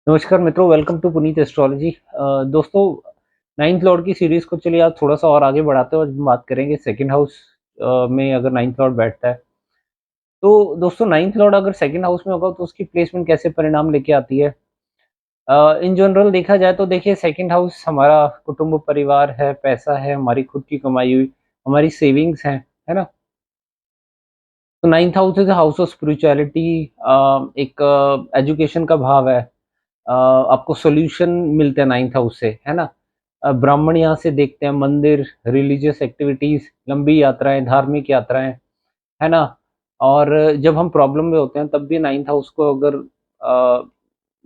नमस्कार मित्रों, welcome to Puneet astrology. दोस्तों, नाइन्थ लॉर्ड की सीरीज को चलिए आज थोड़ा सा और आगे बढ़ाते हैं और बात करेंगे सेकंड हाउस में अगर नाइन्थ लॉर्ड बैठता है तो दोस्तों नाइन्थ लॉर्ड अगर सेकंड हाउस में होगा तो उसकी प्लेसमेंट कैसे परिणाम लेके आती है। इन जनरल देखा जाए तो देखिए सेकंड हाउस हमारा कुटुंब परिवार है, पैसा है, हमारी खुद की कमाई हुई, हमारी सेविंग्स हैं, है ना। तो ninth house is house of spirituality. एक एजुकेशन का भाव है। आपको सॉल्यूशन मिलते हैं नाइन्थ हाउस से, है ना। ब्राह्मण यहाँ से देखते हैं मंदिर, रिलीजियस एक्टिविटीज, लंबी यात्राएं, धार्मिक यात्राएं, है ना। और जब हम प्रॉब्लम में होते हैं तब भी नाइन्थ हाउस को अगर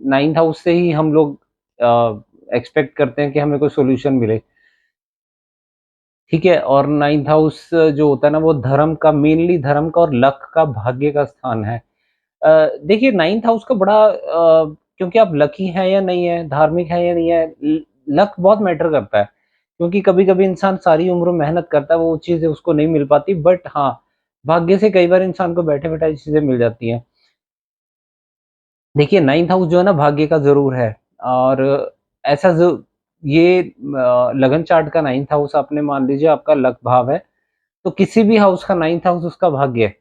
नाइन्थ हाउस से ही हम लोग एक्सपेक्ट करते हैं कि हमें कोई सॉल्यूशन मिले। ठीक है। और नाइन्थ हाउस जो होता है ना वो धर्म का, मेनली धर्म का और लक का, भाग्य का स्थान है। देखिए नाइन्थ हाउस का बड़ा क्योंकि आप लकी हैं या नहीं है, धार्मिक है या नहीं है, लक बहुत मैटर करता है। क्योंकि कभी कभी इंसान सारी उम्र मेहनत करता है, वो चीजें उसको नहीं मिल पाती, बट हाँ भाग्य से कई बार इंसान को बैठे बैठाई चीजें मिल जाती हैं। देखिए नाइन्थ हाउस जो है ना भाग्य का जरूर है। और ऐसा जो ये लगन चार्ट का नाइन्थ हाउस आपने मान लीजिए आपका लक भाव है, तो किसी भी हाउस का नाइन्थ हाउस उसका भाग्य है।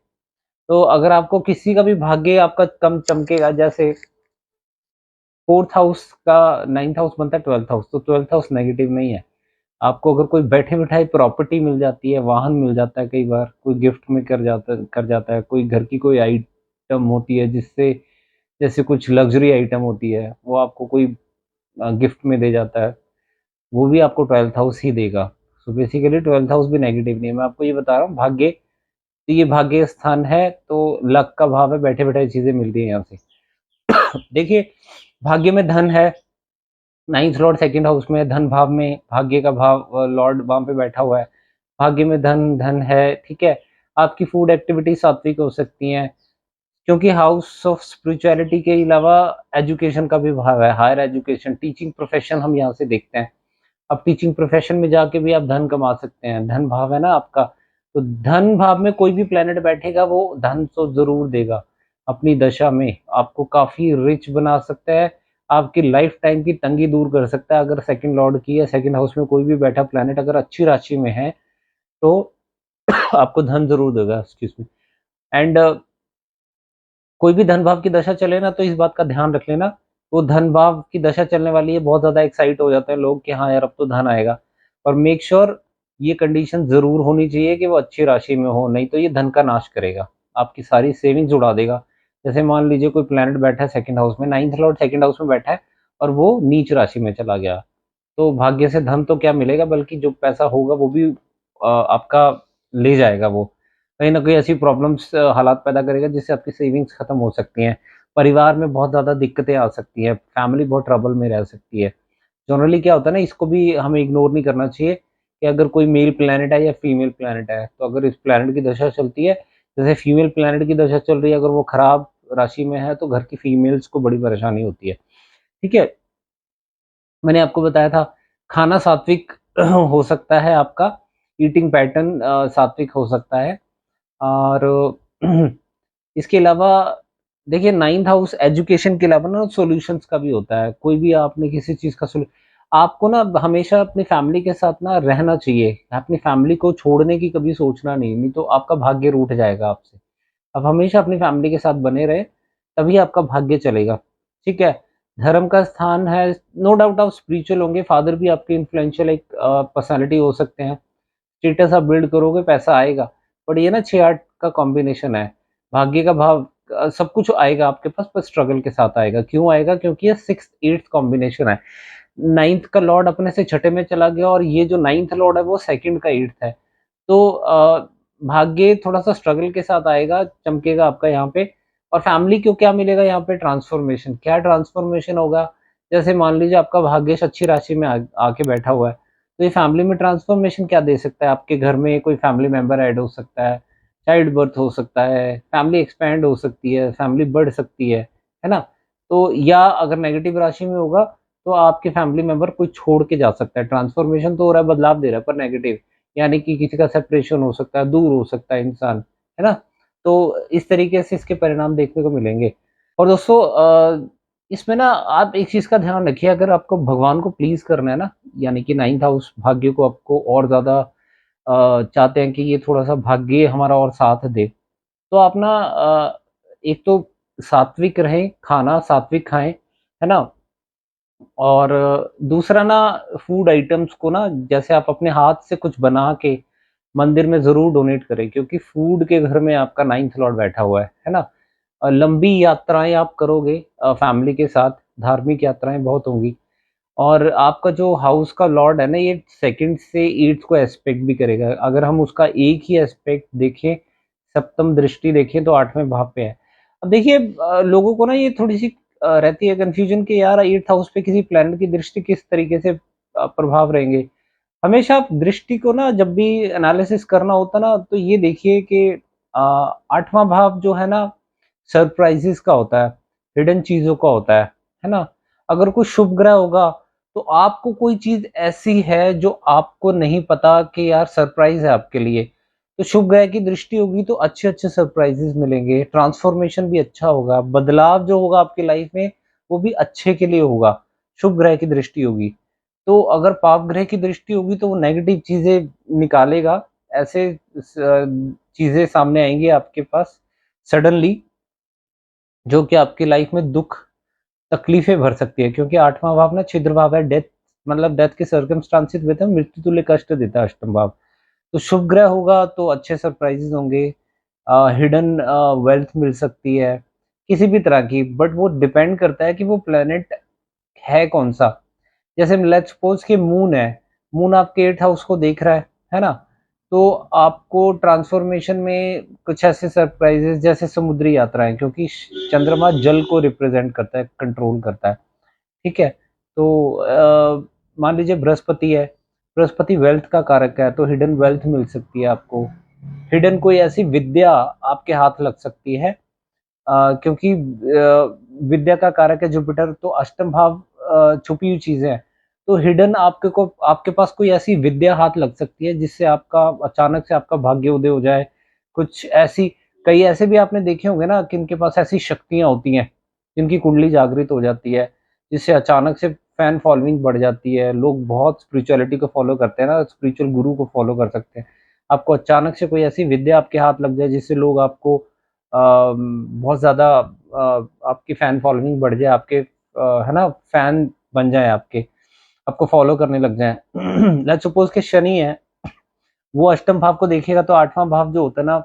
तो अगर आपको किसी का भी भाग्य आपका कम चमकेगा, जैसे फोर्थ हाउस का नाइन्थ हाउस बनता है ट्वेल्थ हाउस, तो ट्वेल्थ हाउस नेगेटिव नहीं है। आपको अगर कोई बैठे बिठाई प्रॉपर्टी मिल जाती है, वाहन मिल जाता है, कई बार कोई गिफ्ट में कर जाता है, कोई घर की कोई आइटम होती है जिससे, जैसे कुछ लग्जरी आइटम होती है वो आपको कोई गिफ्ट में दे जाता है, वो भी आपको ट्वेल्थ हाउस ही देगा। सो बेसिकली ट्वेल्थ हाउस भी नेगेटिव नहीं है, मैं आपको ये बता रहा हूँ भाग्य। तो ये भाग्य स्थान है, तो लक का भाव है, बैठे बैठे चीजें मिलती हैं यहाँ से। देखिए भाग्य में धन है, नाइन्थ लॉर्ड सेकंड हाउस में धन भाव में, भाग्य का भाव लॉर्ड वहां पे बैठा हुआ है, भाग्य में धन धन है। ठीक है। आपकी फूड एक्टिविटी सात्विक हो सकती हैं, क्योंकि हाउस ऑफ स्पिरिचुअलिटी के अलावा एजुकेशन का भी भाव है, हायर एजुकेशन, टीचिंग प्रोफेशन हम यहाँ से देखते हैं। अब टीचिंग प्रोफेशन में जाके भी आप धन कमा सकते हैं, धन भाव है ना आपका। तो धन भाव में कोई भी प्लेनेट बैठेगा वो धन तो जरूर देगा। अपनी दशा में आपको काफी रिच बना सकता है, आपकी लाइफ टाइम की तंगी दूर कर सकता है। अगर सेकंड लॉर्ड की या सेकंड हाउस में कोई भी बैठा प्लेनेट अगर अच्छी राशि में है तो आपको धन जरूर देगा। Excuse me. एंड कोई भी धन भाव की दशा चले ना तो इस बात का ध्यान रख लेना, वो धन भाव की दशा चलने वाली है, बहुत ज्यादा एक्साइट हो जाते हैं लोग कि हाँ यार अब तो धन आएगा। और मेक श्योर ये कंडीशन जरूर होनी चाहिए कि वो अच्छी राशि में हो, नहीं तो ये धन का नाश करेगा, आपकी सारी सेविंग्स उड़ा देगा। जैसे मान लीजिए कोई प्लैनेट बैठा है सेकंड हाउस में, नाइन्थ लॉर्ड सेकंड हाउस में बैठा है और वो नीच राशि में चला गया, तो भाग्य से धन तो क्या मिलेगा, बल्कि जो पैसा होगा वो भी आपका ले जाएगा। वो कहीं ना कहीं ऐसी प्रॉब्लम्स हालात पैदा करेगा जिससे आपकी सेविंग्स खत्म हो सकती हैं, परिवार में बहुत ज़्यादा दिक्कतें आ सकती हैं, फैमिली बहुत ट्रबल में रह सकती है। जनरली क्या होता है ना, इसको भी हमें इग्नोर नहीं करना चाहिए कि अगर कोई मेल प्लैनेट है या फीमेल प्लैनेट है, तो अगर इस प्लैनेट की दशा चलती है, जैसे फीमेल प्लैनेट की दशा चल रही है, अगर वो खराब राशि में है तो घर की फीमेल्स को बड़ी परेशानी होती है। ठीक है। मैंने आपको बताया था खाना सात्विक हो सकता है आपका, ईटिंग पैटर्न सात्विक हो सकता है। और इसके अलावा देखिए नाइन्थ हाउस एजुकेशन के अलावा ना सॉल्यूशंस का भी होता है। कोई भी आपने किसी चीज का आपको ना हमेशा अपनी फैमिली के साथ ना रहना चाहिए, अपनी फैमिली को छोड़ने की कभी सोचना नहीं, नहीं तो आपका भाग्य रूठ जाएगा आपसे। आप हमेशा अपनी फैमिली के साथ बने रहे, तभी आपका भाग्य चलेगा। ठीक है। धर्म का स्थान है, नो डाउट आप स्पिरिचुअल होंगे, फादर भी आपके इन्फ्लुएंशियल एक पर्सनालिटी हो सकते हैं, स्टेटस आप बिल्ड करोगे, पैसा आएगा। बट ये ना 6-8 का कॉम्बिनेशन है, भाग्य का भाव, सब कुछ आएगा आपके पास पर स्ट्रगल के साथ आएगा। क्यों आएगा? क्योंकि ये 6th-8th कॉम्बिनेशन है। नाइन्थ का लॉर्ड अपने से छठे में चला गया और ये जो नाइन्थ लॉर्ड है वो सेकंड का 8th है। तो भाग्य थोड़ा सा स्ट्रगल के साथ आएगा, चमकेगा आपका यहाँ पे। और फैमिली को क्या मिलेगा यहाँ पे? ट्रांसफॉर्मेशन। क्या ट्रांसफॉर्मेशन होगा? जैसे मान लीजिए आपका भाग्येश अच्छी राशि में आके बैठा हुआ है, तो ये फैमिली में ट्रांसफॉर्मेशन क्या दे सकता है? आपके घर में कोई फैमिली मेंबर ऐड हो सकता है, चाइल्ड बर्थ हो सकता है, फैमिली एक्सपैंड हो सकती है, फैमिली बढ़ सकती है ना। तो या अगर नेगेटिव राशि में होगा तो आपके फैमिली मेंबर कोई छोड़ के जा सकता है। ट्रांसफॉर्मेशन तो हो रहा है, बदलाव दे रहा है, पर नेगेटिव, यानी कि किसी का सेपरेशन हो सकता है, दूर हो सकता है इंसान, है ना। तो इस तरीके से इसके परिणाम देखने को मिलेंगे। और दोस्तों इसमें ना आप एक चीज़ का ध्यान रखिए, अगर आपको भगवान को प्लीज़ करना है ना, यानी कि 9th हाउस भाग्य को आपको और ज़्यादा चाहते हैं कि ये थोड़ा-सा भाग्य हमारा और साथ दे, तो आप ना एक तो सात्विक रहें, खाना सात्विक खाएँ, है ना? और दूसरा ना फूड आइटम्स को ना जैसे आप अपने हाथ से कुछ बना के मंदिर में ज़रूर डोनेट करें, क्योंकि फूड के घर में आपका 9th लॉर्ड बैठा हुआ है ना? लंबी यात्राएँ आप करोगे फैमिली के साथ, धार्मिक यात्राएँ बहुत होंगी और आपका जो हाउस का लॉर्ड है ना, ये 2nd से 8th को एस्पेक्ट भी करेगा। अगर हम उसका एक ही एस्पेक्ट देखें, सप्तम दृष्टि देखें तो 8वें भाव पे है। अब देखिए लोगों को ना ये थोड़ी-सी रहती है कन्फ्यूजन कि यार 8th हाउस पे किसी प्लैनेट की दृष्टि किस तरीके से प्रभाव रहेंगे। हमेशा आप दृष्टि को ना जब भी एनालिसिस करना होता है ना, तो ये देखिए कि 8वाँ भाव जो है ना, सरप्राइज़ेज़ का होता है, हिडन चीज़ों का होता है ना? अगर कोई शुभ ग्रह होगा, तो आपको कोई चीज़ ऐसी है जो आपको नहीं पता कि यार सरप्राइज़ है आपके लिए। तो शुभ ग्रह की दृष्टि होगी तो अच्छे-अच्छे सरप्राइज़ेज़ मिलेंगे, ट्रांसफ़ॉर्मेशन भी अच्छा होगा, बदलाव जो होगा आपकी लाइफ़ में, वो भी अच्छे के लिए होगा, शुभ ग्रह की दृष्टि होगी। तो अगर पाप ग्रह की दृष्टि होगी तो वो नेगेटिव चीज़ें निकालेगा, ऐसे चीज़ें सामने आएँगी आपके पास सडनली, जो कि आपकी लाइफ़ में दुःख तकलीफ़ें भर सकती है, क्योंकि 8वाँ भाव ना छिद्र भाव है, डेथ मतलब डेथ के सर्कमस्टांसेस देता है, मृत्यु तुल्य कष्ट देता है अष्टम भाव। तो शुभ ग्रह होगा तो अच्छे सरप्राइज़ेज़ होंगे, हिडन वेल्थ मिल सकती है, किसी भी तरह की, बट वो डिपेंड करता है कि वो प्लैनेट है कौन-सा। जैसे लेट्स सपोज़ कि मून है, मून आपके 8th हाउस को देख रहा है ना? तो आपको ट्रांसफ़ॉर्मेशन में कुछ ऐसे सरप्राइज़ेज़ जैसे समुद्री यात्राएँ, क्योंकि चंद्रमा जल को रिप्रेज़ेंट करता है, कंट्रोल करता है। ठीक है? तो मान लीजिए बृहस्पति है, बृहस्पति वेल्थ का कारक है, तो हिडन वेल्थ मिल सकती है आपको। हिडन कोई ऐसी विद्या आपके हाथ लग सकती है, क्योंकि विद्या का कारक है जुपिटर, तो अष्टम भाव छुपी हुई चीज़ें हैं। तो हिडन आपके पास कोई ऐसी विद्या हाथ लग सकती है जिससे आपका अचानक से आपका भाग्योदय हो जाए। कुछ ऐसी कई ऐसे भी आपने देखे होंगे ना कि इनके पास ऐसी शक्तियाँ होती हैं, जिनकी कुंडली जागृत हो जाती है, जिससे अचानक से फैन फॉलोइंग बढ़ जाती है। लोग बहुत स्पिरिचुअलिटी को फ़ॉलो करते हैं ना, स्पिरिचुअल गुरु को फ़ॉलो कर सकते हैं। आपको अचानक से कोई ऐसी विद्या आपके हाथ लग जाए जिससे लोग आपको बहुत ज़्यादा आपकी फैन फॉलोइंग बढ़ जाए, आपके है ना फैन बन जाएँ आपके, आपको फॉलो करने लग जाएँ। लेट्स सपोज़ कि शनि है, वो अष्टम भाव को देखेगा तो 8वाँ भाव जो होता है ना,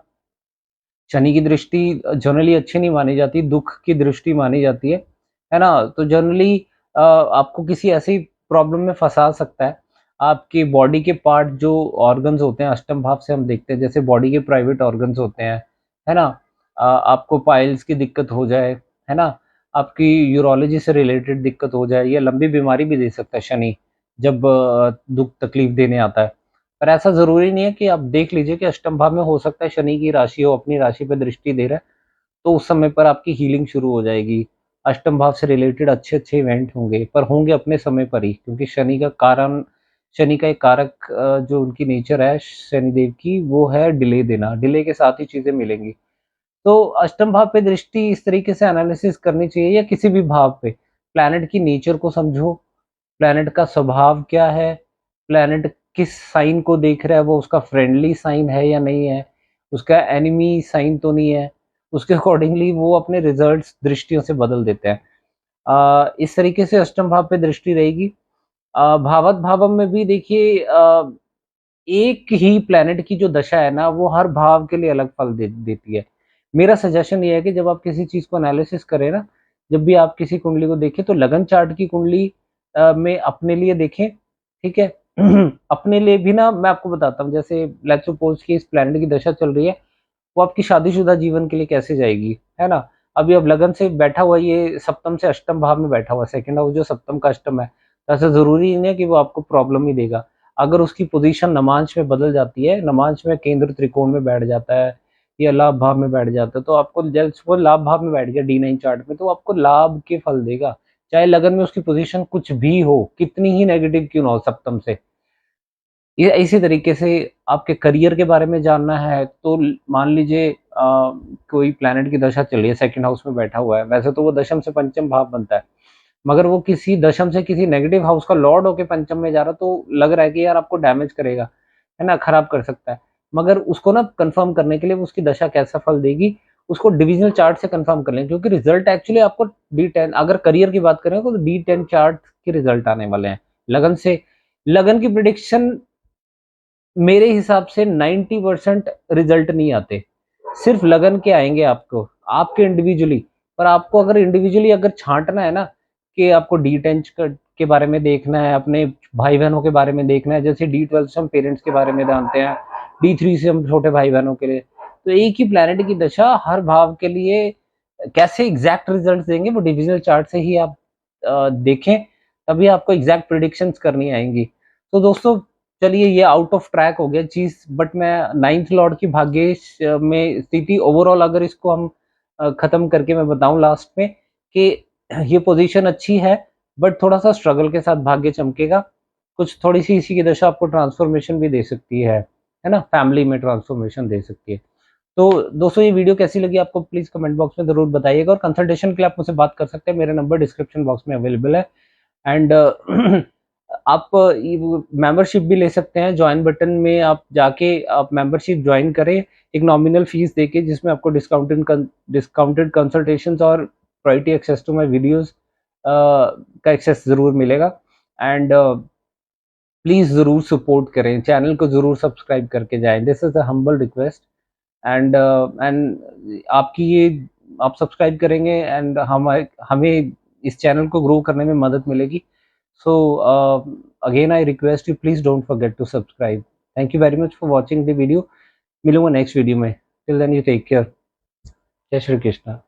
शनि की दृष्टि जनरली अच्छी नहीं मानी जाती, दुःख की दृष्टि मानी जाती है ना? तो जनरली आपको किसी ऐसी प्रॉब्लम में फँसा सकता है। आपकी बॉडी के पार्ट जो ऑर्गन्स होते हैं अष्टम भाव से हम देखते हैं, जैसे बॉडी के प्राइवेट ऑर्गन्स होते हैं, है ना? आपको पाइल्स की दिक्कत हो जाए, है ना? आपकी यूरोलॉजी से रिलेटेड दिक्कत हो जाए, या लंबी बीमारी भी दे सकता है शनि, जब दुःख तकलीफ देने आता है। पर ऐसा ज़रूरी नहीं है कि आप देख लीजिए कि अष्टम भाव में हो सकता है शनि की राशि हो, अपनी राशि पे दृष्टि दे रहा है, तो उस समय पर आपकी हीलिंग शुरू हो जाएगी। अष्टम भाव से रिलेटेड अच्छे-अच्छे इवेंट होंगे, पर होंगे अपने समय पर ही, क्योंकि शनि का एक कारक जो उनकी नेचर है शनिदेव की, वो है डिले देना, डिले के साथ ही चीज़ें मिलेंगी। तो अष्टम भाव पे दृष्टि इस तरीके से एनालिसिस करनी चाहिए, या किसी भी भाव पे, प्लैनेट की नेचर को समझो, प्लैनेट का स्वभाव क्या है, प्लैनेट किस साइन को देख रहा है, वो उसका फ्रेंडली साइन है या नहीं है, उसका एनिमी साइन तो नहीं है, उसके अकॉर्डिंगली वो अपने रिजल्ट्स दृष्टियों से बदल देते हैं। इस तरीके से अष्टम भाव पे दृष्टि रहेगी। भावत भावम में भी देखिए एक ही प्लैनेट की जो दशा है ना, वो हर भाव के लिए अलग फल देती है। मेरा सजेशन ये है कि जब आप किसी चीज़ को एनालिसिस करें ना, जब भी आप किसी कुंडली को देखें तो लगन चार्ट की कुंडली में अपने लिए देखें, ठीक है? अपने लिए भी ना मैं आपको बताता हूँ, जैसे लेट्स सपोज़ कि इस प्लैनेट की दशा चल रही है, वो आपकी शादीशुदा जीवन के लिए कैसे जाएगी, है ना? अभी अब लगन से बैठा हुआ ये सप्तम से अष्टम भाव में बैठा हुआ है, सेकंड हाउस जो सप्तम का अष्टम है, तो ऐसा ज़रूरी नहीं है कि वो आपको प्रॉब्लम ही देगा। अगर उसकी पोज़ीशन नमांश में बदल जाती है, नमांश में केंद्र त्रिकोण में बैठ जाता है या लाभ भाव में बैठ जाता है, तो आपको जब वो लाभ भाव में बैठ गया D9 चार्ट में, तो आपको लाभ के फल देगा। चाहे लगन में उसकी पोज़ीशन कुछ भी हो, कितनी ही नेगेटिव क्यों ना हो सप्तम से। ये इसी तरीके से आपके करियर के बारे में जानना है तो मान लीजिए कोई प्लैनेट की दशा चल रही है, सेकंड हाउस में बैठा हुआ है, वैसे तो वो दशम से पंचम भाव बनता है, मगर वो किसी दशम से किसी नेगेटिव हाउस का लॉर्ड होके पंचम में जा रहा, तो लग रहा है कि यार आपको डैमेज करेगा, है ना, खराब कर सकता है। मगर उसको ना कंफर्म करने के लिए उसकी दशा कैसा फल देगी, उसको डिविजनल चार्ट से कंफर्म कर लें, क्योंकि रिजल्ट एक्चुअली आपको D10, अगर करियर की बात करें तो D10 चार्ट के रिजल्ट आने वाले हैं लगन से। लगन की प्रिडिक्शन मेरे हिसाब से 90% रिजल्ट नहीं आते, सिर्फ लगन के आएंगे आपको, आपके इंडिविजुअली। पर आपको अगर इंडिविजुअली अगर छांटना है ना कि आपको D10 के बारे में देखना है, अपने भाई बहनों के बारे में देखना है, जैसे D12 से हम पेरेंट्स के बारे में जानते हैं, D3 से हम छोटे भाई बहनों के लिए, तो एक ही प्लैनेट की दशा हर भाव के लिए कैसे एग्जैक्ट रिजल्ट देंगे, वो डिविजनल चार्ट से ही आप देखें, तभी आपको एग्जैक्ट प्रिडिक्शंस करनी आएंगी। तो दोस्तों चलिए, ये आउट ऑफ ट्रैक हो गया चीज, बट मैं नाइन्थ लॉर्ड की भाग्येश में स्थिति ओवरऑल अगर इसको हम खत्म करके मैं बताऊं लास्ट में कि ये पोजीशन अच्छी है, बट थोड़ा सा स्ट्रगल के साथ भाग्य चमकेगा। कुछ थोड़ी सी इसी की दशा आपको ट्रांसफॉर्मेशन भी दे सकती है ना, फैमिली में ट्रांसफॉर्मेशन दे सकती है। तो दोस्तों ये वीडियो कैसी लगी आपको प्लीज कमेंट बॉक्स में जरूर बताइएगा, और कंसल्टेशन के लिए आप मुझसे बात कर सकते हैं, मेरा नंबर डिस्क्रिप्शन बॉक्स में अवेलेबल है। एंड आप मेंबरशिप भी ले सकते हैं, ज्वाइन बटन में आप जाके आप मेंबरशिप ज्वाइन करें एक नॉमिनल फीस देके, जिसमें आपको डिस्काउंटेड कंसल्टेशंस और priority access to my videos का एक्सेस ज़रूर मिलेगा। एंड प्लीज़ ज़रूर सपोर्ट करें, चैनल को ज़रूर सब्सक्राइब करके जाएं, this is a humble request. And आपकी ये आप सब्सक्राइब करेंगे एंड हमें इस चैनल को ग्रो करने में मदद मिलेगी। So again I request you, please don't forget to subscribe. Thank you very much for watching the video. मिलूंगा नेक्स्ट वीडियो में, till then you take care. जय श्री कृष्णा।